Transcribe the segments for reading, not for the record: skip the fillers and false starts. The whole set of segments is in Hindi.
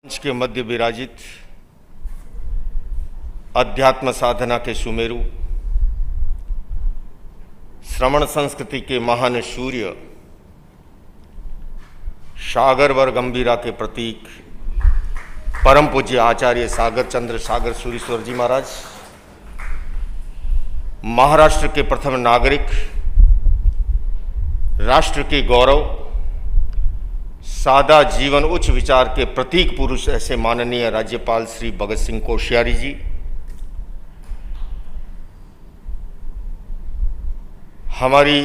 मंच के मध्य विराजित अध्यात्म साधना के सुमेरु, श्रवण संस्कृति के महान सूर्य, सागरवर गंभीरा के प्रतीक परम पूज्य आचार्य सागर चंद्र सागर सूरीश्वर जी महाराज, महाराष्ट्र के प्रथम नागरिक, राष्ट्र के गौरव, सादा जीवन उच्च विचार के प्रतीक पुरुष ऐसे माननीय राज्यपाल श्री भगत सिंह कोश्यारी जी, हमारी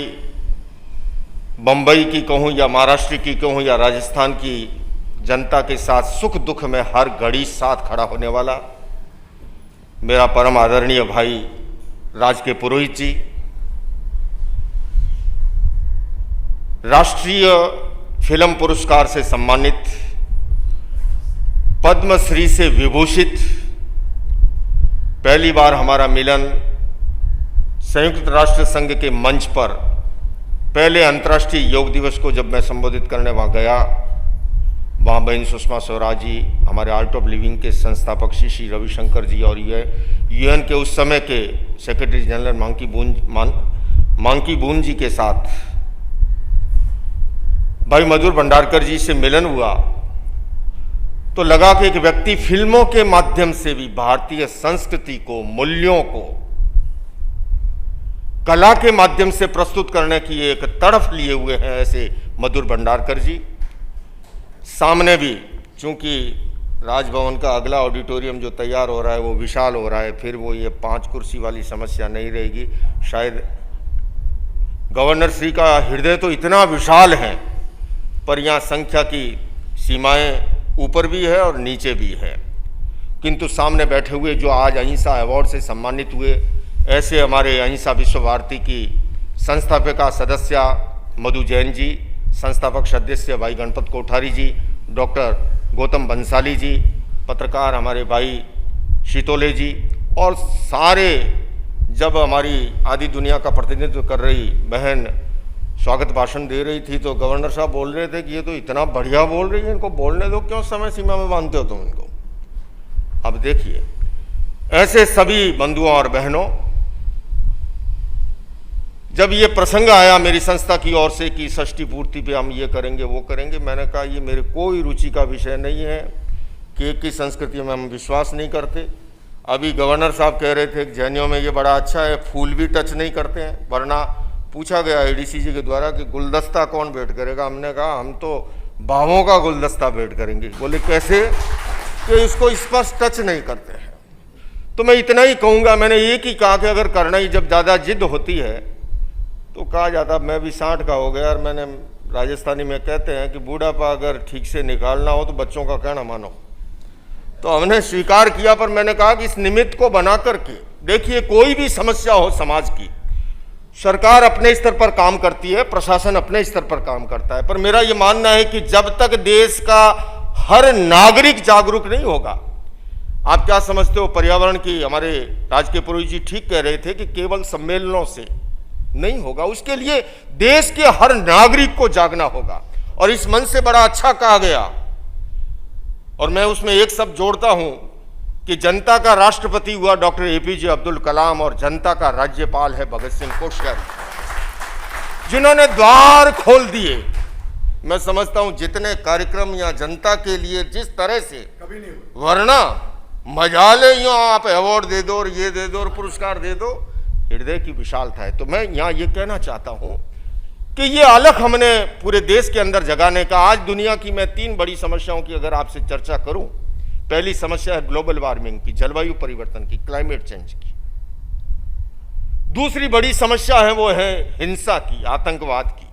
बंबई की कहूँ या महाराष्ट्र की कहूँ या राजस्थान की जनता के साथ सुख दुख में हर घड़ी साथ खड़ा होने वाला मेरा परम आदरणीय भाई राज के पुरोहित जी, राष्ट्रीय फिल्म पुरस्कार से सम्मानित, पद्मश्री से विभूषित, पहली बार हमारा मिलन संयुक्त राष्ट्र संघ के मंच पर पहले अंतर्राष्ट्रीय योग दिवस को जब मैं संबोधित करने वहाँ गया, वहाँ बहन सुषमा स्वराज जी, हमारे आर्ट ऑफ लिविंग के संस्थापक श्री रविशंकर जी और यूएन के उस समय के सेक्रेटरी जनरल मांकी बून जी के साथ भाई मधुर भंडारकर जी से मिलन हुआ तो लगा कि एक व्यक्ति फिल्मों के माध्यम से भी भारतीय संस्कृति को, मूल्यों को कला के माध्यम से प्रस्तुत करने की एक तड़फ लिए हुए हैं ऐसे मधुर भंडारकर जी। सामने भी चूंकि राजभवन का अगला ऑडिटोरियम जो तैयार हो रहा है वो विशाल हो रहा है, फिर वो ये 5 कुर्सी वाली समस्या नहीं रहेगी। शायद गवर्नर श्री का हृदय तो इतना विशाल है पर यहाँ संख्या की सीमाएं ऊपर भी है और नीचे भी है, किंतु सामने बैठे हुए जो आज अहिंसा अवार्ड से सम्मानित हुए ऐसे हमारे अहिंसा विश्व भारती की संस्थापिका सदस्य मधु जैन जी, संस्थापक सदस्य भाई गणपत कोठारी जी, डॉक्टर गौतम बंसाली जी, पत्रकार हमारे भाई शीतोले जी, और सारे जब हमारी आदि दुनिया का प्रतिनिधित्व कर रही बहन स्वागत भाषण दे रही थी तो गवर्नर साहब बोल रहे थे कि ये तो इतना बढ़िया बोल रही है, इनको बोलने दो, क्यों समय सीमा में बांधते हो तुम इनको। अब देखिए ऐसे सभी बंधुओं और बहनों, जब ये प्रसंग आया मेरी संस्था की ओर से कि षष्ठी पूर्ति पे हम ये करेंगे वो करेंगे, मैंने कहा ये मेरे कोई रुचि का विषय नहीं है, केक की संस्कृति में हम विश्वास नहीं करते। अभी गवर्नर साहब कह रहे थे जैनियों में ये बड़ा अच्छा है, फूल भी टच नहीं करते हैं, वरना पूछा गया एडीसी जी के द्वारा कि गुलदस्ता कौन भेंट करेगा, हमने कहा हम तो भावों का गुलदस्ता भेंट करेंगे। बोले कैसे? कि इसको स्पर्श टच नहीं करते हैं। तो मैं इतना ही कहूँगा, मैंने एक ही कहा कि अगर करना ही जब ज़्यादा जिद होती है तो कहा जाता, मैं भी 60 का हो गया और मैंने राजस्थानी में कहते हैं कि बूढ़ापा अगर ठीक से निकालना हो तो बच्चों का कहना मानो। तो हमने स्वीकार किया, पर मैंने कहा कि इस निमित्त को बना करके देखिए, कोई भी समस्या हो समाज की, सरकार अपने स्तर पर काम करती है, प्रशासन अपने स्तर पर काम करता है, पर मेरा ये मानना है कि जब तक देश का हर नागरिक जागरूक नहीं होगा, आप क्या समझते हो, पर्यावरण की हमारे राज के पुरोहित जी ठीक कह रहे थे कि केवल सम्मेलनों से नहीं होगा, उसके लिए देश के हर नागरिक को जागना होगा। और इस मंच से बड़ा अच्छा कहा गया, और मैं उसमें एक शब्द जोड़ता हूं कि जनता का राष्ट्रपति हुआ डॉक्टर एपीजे अब्दुल कलाम और जनता का राज्यपाल है भगत सिंह कोश्यारी, जिन्होंने द्वार खोल दिए। मैं समझता हूं जितने कार्यक्रम या जनता के लिए जिस तरह से, वरना मजा ले यूं आप अवार्ड दे दो और ये दे दो और पुरस्कार दे दो, हृदय की विशालता है। तो मैं यहाँ ये कहना चाहता हूं कि ये अलख हमने पूरे देश के अंदर जगाने का। आज दुनिया की मैं 3 बड़ी समस्याओं की अगर आपसे चर्चा करूं, पहली समस्या है ग्लोबल वार्मिंग की, जलवायु परिवर्तन की, क्लाइमेट चेंज की। दूसरी बड़ी समस्या है वो है हिंसा की, आतंकवाद की।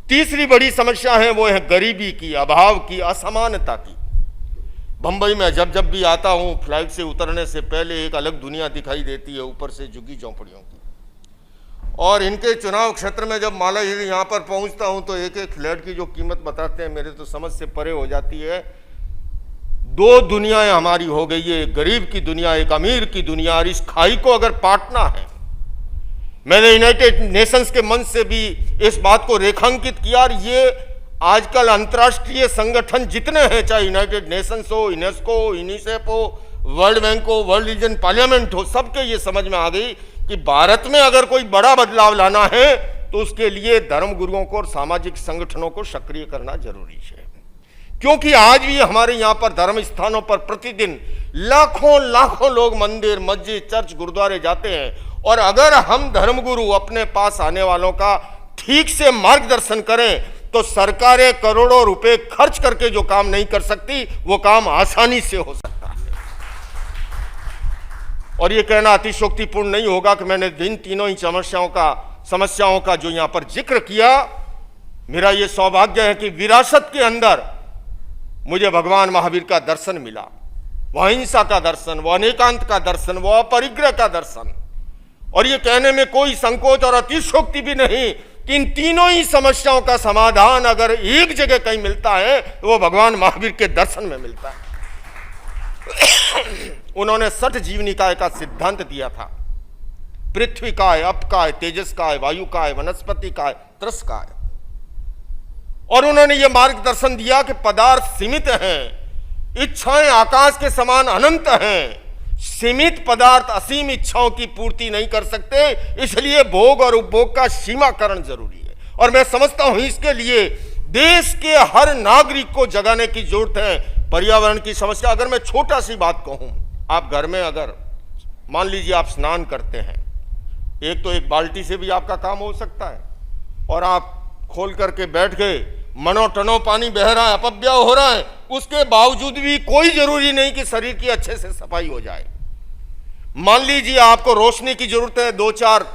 तीसरी बड़ी समस्या है वो है गरीबी की, अभाव की, असमानता की। बंबई में जब भी आता हूं, फ्लाइट से उतरने से पहले एक अलग दुनिया दिखाई देती है, ऊपर से झुग्गी झोंपड़ियों की। और इनके चुनाव क्षेत्र में जब माला यहाँ पर पहुंचता हूं तो एक एक फ्लैट की जो कीमत बताते हैं मेरे तो समझ से परे हो जाती है। 2 दुनियाएं हमारी हो गई है, एक गरीब की दुनिया, एक अमीर की दुनिया। और इस खाई को अगर पाटना है, मैंने यूनाइटेड नेशंस के मंच से भी इस बात को रेखांकित किया, और ये आजकल अंतर्राष्ट्रीय संगठन जितने हैं, चाहे यूनाइटेड नेशंस हो, यूनेस्को हो, यूनिसेफ हो, वर्ल्ड बैंक हो, वर्ल्ड रिलीजन पार्लियामेंट हो, सबके ये समझ में आ गई कि भारत में अगर कोई बड़ा बदलाव लाना है तो उसके लिए धर्म गुरुओं को और सामाजिक संगठनों को सक्रिय करना जरूरी है। क्योंकि आज भी हमारे यहाँ पर धर्म स्थानों पर प्रतिदिन लाखों लाखों लोग मंदिर, मस्जिद, चर्च, गुरुद्वारे जाते हैं, और अगर हम धर्मगुरु अपने पास आने वालों का ठीक से मार्गदर्शन करें तो सरकारें करोड़ों रुपए खर्च करके जो काम नहीं कर सकती वो काम आसानी से हो सकता है। और ये कहना अतिशोक्तिपूर्ण नहीं होगा कि मैंने इन तीनों ही समस्याओं का जो यहां पर जिक्र किया, मेरा ये सौभाग्य है कि विरासत के अंदर मुझे भगवान महावीर का दर्शन मिला, वो अहिंसा का दर्शन, वो अनेकांत का दर्शन, वो अपरिग्रह का दर्शन। और ये कहने में कोई संकोच और अतिशोक्ति भी नहीं कि इन तीनों ही समस्याओं का समाधान अगर एक जगह कहीं मिलता है तो वो भगवान महावीर के दर्शन में मिलता है। उन्होंने 60 जीवनिकाय का सिद्धांत दिया था, पृथ्वी काय, अप काय, तेजस काय, वायु काय, वनस्पति काय, त्रस काय। और उन्होंने ये मार्गदर्शन दिया कि पदार्थ सीमित हैं, इच्छाएं आकाश के समान अनंत हैं, सीमित पदार्थ असीम इच्छाओं की पूर्ति नहीं कर सकते, इसलिए भोग और उपभोग का सीमाकरण जरूरी है। और मैं समझता हूं इसके लिए देश के हर नागरिक को जगाने की जरूरत है। पर्यावरण की समस्या, अगर मैं छोटा सी बात कहूं, आप घर में अगर मान लीजिए आप स्नान करते हैं, एक तो एक बाल्टी से भी आपका काम हो सकता है, और आप खोल करके बैठ गए, मनो टनो पानी बह रहा है, अपव्यय हो रहा है, उसके बावजूद भी कोई जरूरी नहीं कि शरीर की अच्छे से सफाई हो जाए। मान लीजिए आपको रोशनी की जरूरत है, 2-4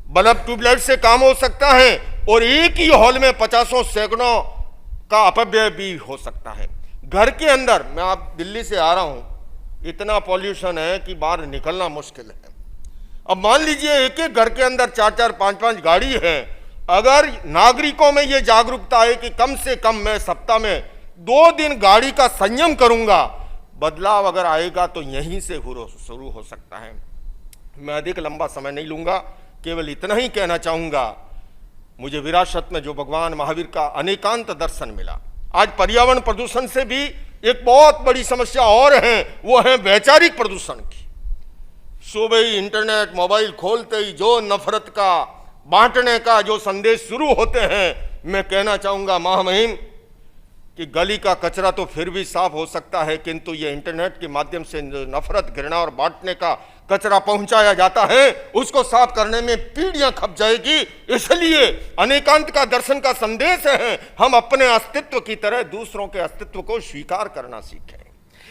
बल्ब ट्यूबलाइट से काम हो सकता है, और एक ही हॉल में 50 सैकड़ों का अपव्यय भी हो सकता है। घर के अंदर, मैं आप दिल्ली से आ रहा हूं, इतना पॉल्यूशन है कि बाहर निकलना मुश्किल है। अब मान लीजिए एक एक घर के अंदर 4-4, 5-5 गाड़ी है, अगर नागरिकों में यह जागरूकता है कि कम से कम मैं सप्ताह में 2 दिन गाड़ी का संयम करूंगा, बदलाव अगर आएगा तो यहीं से शुरू हो सकता है। मैं अधिक लंबा समय नहीं लूंगा, केवल इतना ही कहना चाहूंगा, मुझे विरासत में जो भगवान महावीर का अनेकांत दर्शन मिला। आज पर्यावरण प्रदूषण से भी एक बहुत बड़ी समस्या और है, वो है वैचारिक प्रदूषण की। सुबह ही इंटरनेट, मोबाइल खोलते ही जो नफरत का, बांटने का जो संदेश शुरू होते हैं, मैं कहना चाहूंगा महामहिम कि गली का कचरा तो फिर भी साफ हो सकता है, किंतु ये इंटरनेट के माध्यम से जो नफरत, घृणा और बांटने का कचरा पहुंचाया जाता है, उसको साफ करने में पीढ़ियां खप जाएगी। इसलिए अनेकांत का दर्शन का संदेश है, हम अपने अस्तित्व की तरह दूसरों के अस्तित्व को स्वीकार करना सीखें,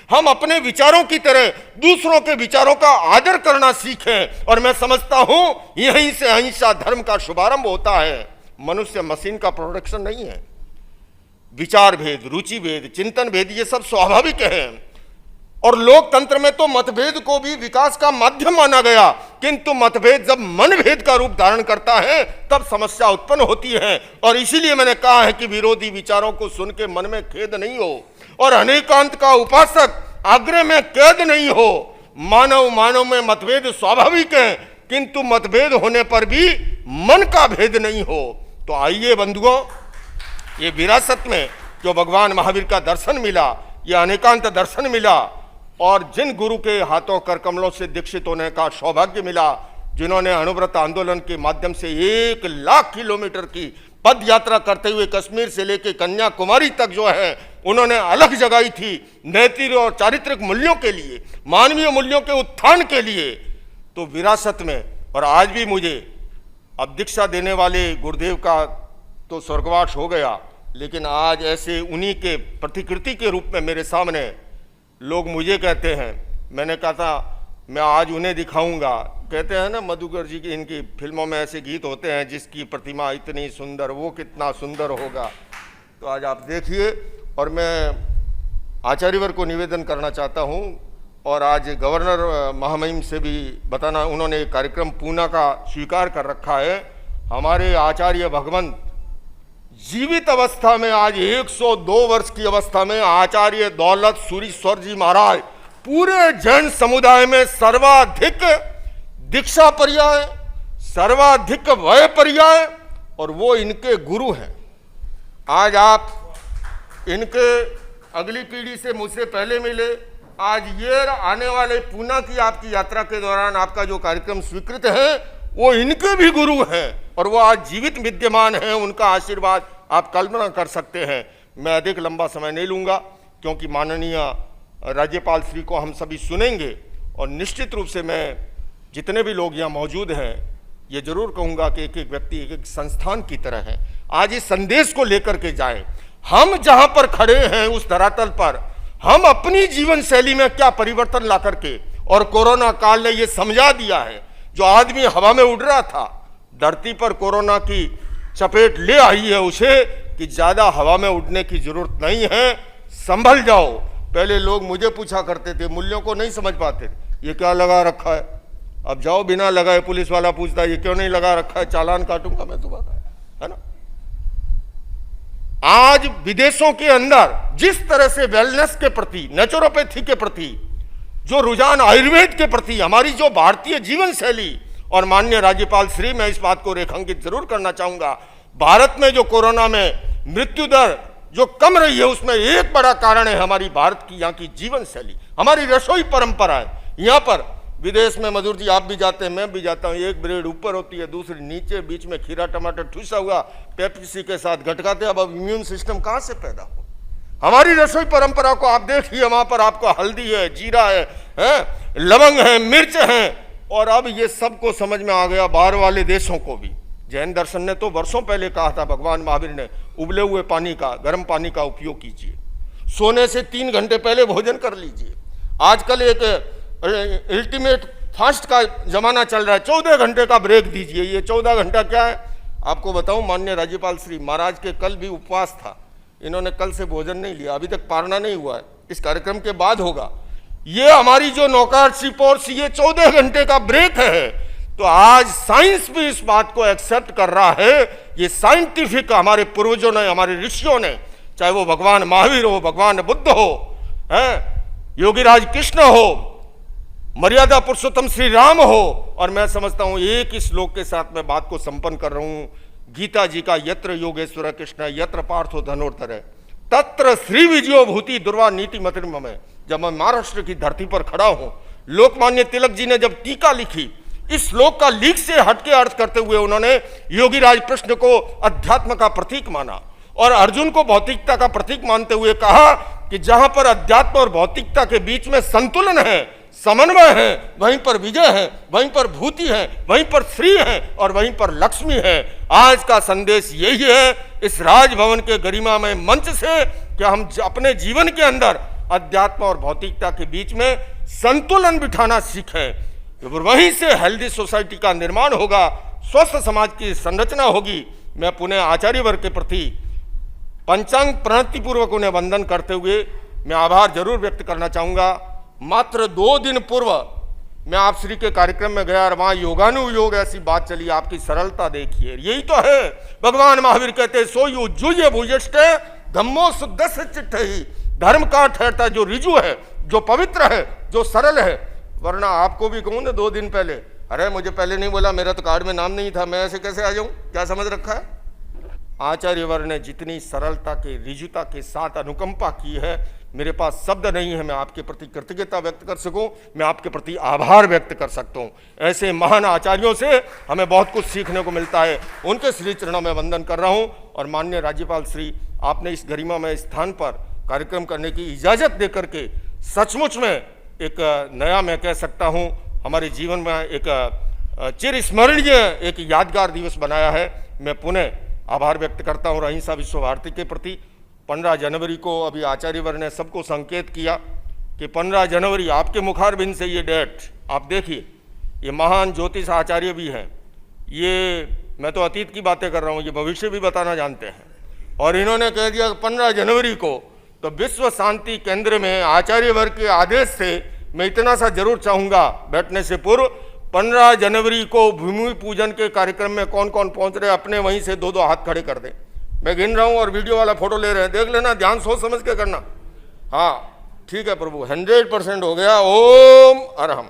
हम अपने विचारों की तरह दूसरों के विचारों का आदर करना सीखें। और मैं समझता हूं यहीं से अहिंसा धर्म का शुभारंभ होता है। मनुष्य मशीन का प्रोडक्शन नहीं है। विचार भेद, रुचि भेद, चिंतन भेद, ये सब स्वाभाविक है। और लोकतंत्र में तो मतभेद को भी विकास का माध्यम माना गया, किंतु मतभेद जब मनभेद का रूप धारण करता है तब समस्या उत्पन्न होती है। और इसीलिए मैंने कहा है कि विरोधी विचारों को सुन के मन में खेद नहीं हो, और अनेकांत का उपासक आग्रह में कैद नहीं हो। मानव में मतभेद स्वाभाविक है, किंतु मतभेद होने पर भी मन का भेद नहीं हो। तो आइए बंधुओं, ये विरासत में जो भगवान महावीर का दर्शन मिला, यह अनेकांत दर्शन मिला, और जिन गुरु के हाथों कर कमलों से दीक्षित होने का सौभाग्य मिला, जिन्होंने अणुव्रत आंदोलन के माध्यम से 1 लाख किलोमीटर की पद यात्रा करते हुए कश्मीर से लेकर कन्याकुमारी तक जो है उन्होंने अलग जगाई थी नैतिक और चारित्रिक मूल्यों के लिए, मानवीय मूल्यों के उत्थान के लिए। तो विरासत में, और आज भी मुझे, अब दीक्षा देने वाले गुरुदेव का तो स्वर्गवास हो गया, लेकिन आज ऐसे उन्हीं के प्रतिकृति के रूप में मेरे सामने लोग मुझे कहते हैं, मैंने कहा था मैं आज उन्हें दिखाऊंगा। कहते हैं ना मधुकर जी की, इनकी फिल्मों में ऐसे गीत होते हैं, जिसकी प्रतिमा इतनी सुंदर वो कितना सुंदर होगा। तो आज आप देखिए, और मैं आचार्यवर को निवेदन करना चाहता हूं, और आज गवर्नर महामहिम से भी बताना, उन्होंने एक कार्यक्रम पूना का स्वीकार कर रखा है। हमारे आचार्य भगवंत जीवित अवस्था में, आज 102 वर्ष की अवस्था में, आचार्य दौलत सूरीश्वर जी महाराज पूरे जैन समुदाय में सर्वाधिक दीक्षा पर्याय, सर्वाधिक वय पर्याय, और वो इनके गुरु हैं। आज आप इनके अगली पीढ़ी से मुझसे पहले मिले, आज ये आने वाले पूना की आपकी यात्रा के दौरान आपका जो कार्यक्रम स्वीकृत है वो इनके भी गुरु हैं और वो आज जीवित विद्यमान हैं। उनका आशीर्वाद आप कल्पना कर सकते हैं। मैं अधिक लंबा समय नहीं लूँगा क्योंकि माननीय राज्यपाल श्री को हम सभी सुनेंगे और निश्चित रूप से मैं जितने भी लोग यहाँ मौजूद हैं ये जरूर कहूँगा कि एक एक व्यक्ति एक एक संस्थान की तरह है। आज इस संदेश को लेकर के जाए, हम जहाँ पर खड़े हैं उस धरातल पर हम अपनी जीवन शैली में क्या परिवर्तन ला करके, और कोरोना काल ने ये समझा दिया है, जो आदमी हवा में उड़ रहा था धरती पर कोरोना की चपेट ले आई है उसे कि ज़्यादा हवा में उड़ने की जरूरत नहीं है, संभल जाओ। पहले लोग मुझे पूछा करते थे, मूल्यों को नहीं समझ पाते, ये क्या लगा रखा है। अब जाओ बिना लगाए, पुलिस वाला पूछता है ये क्यों नहीं लगा रखा है, चालान काटूंगा मैं तुम्हारा, है ना। आज विदेशों के अंदर जिस तरह से वेलनेस के प्रति, नेचुरोपैथी के प्रति जो रुझान, आयुर्वेद के प्रति हमारी जो भारतीय जीवन शैली, और माननीय राज्यपाल श्री मैं इस बात को रेखांकित जरूर करना चाहूंगा, भारत में जो कोरोना में मृत्यु दर जो कम रही है उसमें एक बड़ा कारण है हमारी भारत की यहाँ की जीवन शैली, हमारी रसोई परंपरा है। यहाँ पर विदेश में मधुर जी आप भी जाते हैं, मैं भी जाता हूँ, एक ब्रेड ऊपर होती है दूसरी नीचे, बीच में खीरा टमाटर ठूसा हुआ, पेप्सी के साथ गटकाते। अब इम्यून सिस्टम कहाँ से पैदा हो। हमारी रसोई परंपरा को आप देखिए, वहाँ पर आपको हल्दी है, जीरा है, लवंग है, मिर्च है, और अब ये सबको समझ में आ गया बाहर वाले देशों को भी। जैन दर्शन ने तो वर्षों पहले कहा था, भगवान महावीर ने, उबले हुए पानी का, गर्म पानी का उपयोग कीजिए, सोने से 3 घंटे पहले भोजन कर लीजिए। आजकल एक अल्टीमेट फास्ट का जमाना चल रहा है, 14 घंटे का ब्रेक दीजिए। ये 14 घंटा क्या है आपको बताऊं, माननीय राज्यपाल श्री महाराज के कल भी उपवास था, इन्होंने कल से भोजन नहीं लिया, अभी तक पारना नहीं हुआ है, इस कार्यक्रम के बाद होगा। ये हमारी जो नौकार शिपोर्स, ये 14 घंटे का ब्रेक है। तो आज साइंस भी इस बात को एक्सेप्ट कर रहा है, ये साइंटिफिक हमारे पूर्वजों ने, हमारे ऋषियों ने, चाहे वो भगवान महावीर हो, भगवान बुद्ध हो, योगीराज कृष्ण हो, मर्यादा पुरुषोत्तम श्री राम हो, और मैं समझता हूं एक ही श्लोक के साथ मैं बात को संपन्न कर रहा हूं गीता जी का, यत्र योगेश्वर कृष्ण यत्र पार्थो धनुर्धर तत्र श्री विजयो भूति दुर्वा नीति मतिर्म में। जब मैं महाराष्ट्र की धरती पर खड़ा हूं, लोकमान्य तिलक जी ने जब टीका लिखी, इस श्लोक का लीक से हटके अर्थ करते हुए उन्होंने योगीराज कृष्ण को अध्यात्म का प्रतीक माना और अर्जुन को भौतिकता का प्रतीक मानते हुए कहा कि जहां पर अध्यात्म और भौतिकता के बीच में संतुलन है, समन्वय है, वहीं पर विजय है, वहीं पर भूति है, वहीं पर श्री है और वहीं पर लक्ष्मी है। आज का संदेश यही है इस राजभवन के गरिमामय मंच से कि हम अपने जीवन के अंदर अध्यात्म और भौतिकता के बीच में संतुलन बिठाना सीखें। वहीं से हेल्दी सोसाइटी का निर्माण होगा, स्वस्थ समाज की संरचना होगी। मैं पुनः आचार्य वर्ग के प्रति पंचांग प्रणति पूर्वक उन्हें वंदन करते हुए मैं आभार जरूर व्यक्त करना चाहूँगा। मात्र 2 दिन पूर्व मैं आप श्री के कार्यक्रम में गया और वहाँ योगानुयोग ऐसी बात चली, आपकी सरलता देखिए, यही तो है। भगवान महावीर कहते सो यू जुय भुजष्टे धम्मो शुद्ध चिट्ठ ही, धर्म का ठहरता जो रिजु है, जो पवित्र है, जो सरल है। वरना आपको भी कहूँ ना 2 दिन पहले, अरे मुझे पहले नहीं बोला, मेरा तो कार्ड में नाम नहीं था, मैं ऐसे कैसे आ जाऊँ, क्या समझ रखा है। आचार्यवर ने जितनी सरलता के, रिजुता के साथ अनुकंपा की है, मेरे पास शब्द नहीं है मैं आपके प्रति कृतज्ञता व्यक्त कर सकूं, मैं आपके प्रति आभार व्यक्त कर सकता हूं। ऐसे महान आचार्यों से हमें बहुत कुछ सीखने को मिलता है। उनके श्री चरणों में वंदन कर रहा हूं और माननीय राज्यपाल श्री, आपने इस गरिमामय स्थान पर कार्यक्रम करने की इजाज़त दे करके सचमुच में एक नया, मैं कह सकता हूँ, हमारे जीवन में एक चिरस्मरणीय, एक यादगार दिवस बनाया है। मैं पुनः आभार व्यक्त करता हूँ अहिंसा विश्व भारती के प्रति। 15 जनवरी को अभी आचार्यवर ने सबको संकेत किया कि 15 जनवरी आपके मुखारबिंद से ये डेट आप देखिए, ये महान ज्योतिष आचार्य भी हैं, ये मैं तो अतीत की बातें कर रहा हूँ, ये भविष्य भी बताना जानते हैं। और इन्होंने कह दिया 15 जनवरी को, तो विश्व शांति केंद्र में आचार्यवर के आदेश से मैं इतना सा जरूर चाहूँगा बैठने से पूर्व, 15 जनवरी को भूमि पूजन के कार्यक्रम में कौन कौन पहुँच रहे अपने वहीं से 2-2 हाथ खड़े कर दें। मैं गिन रहा हूँ और वीडियो वाला फोटो ले रहे हैं, देख लेना, ध्यान सोच समझ के करना। हाँ ठीक है प्रभु, 100% हो गया। ओम अरहम।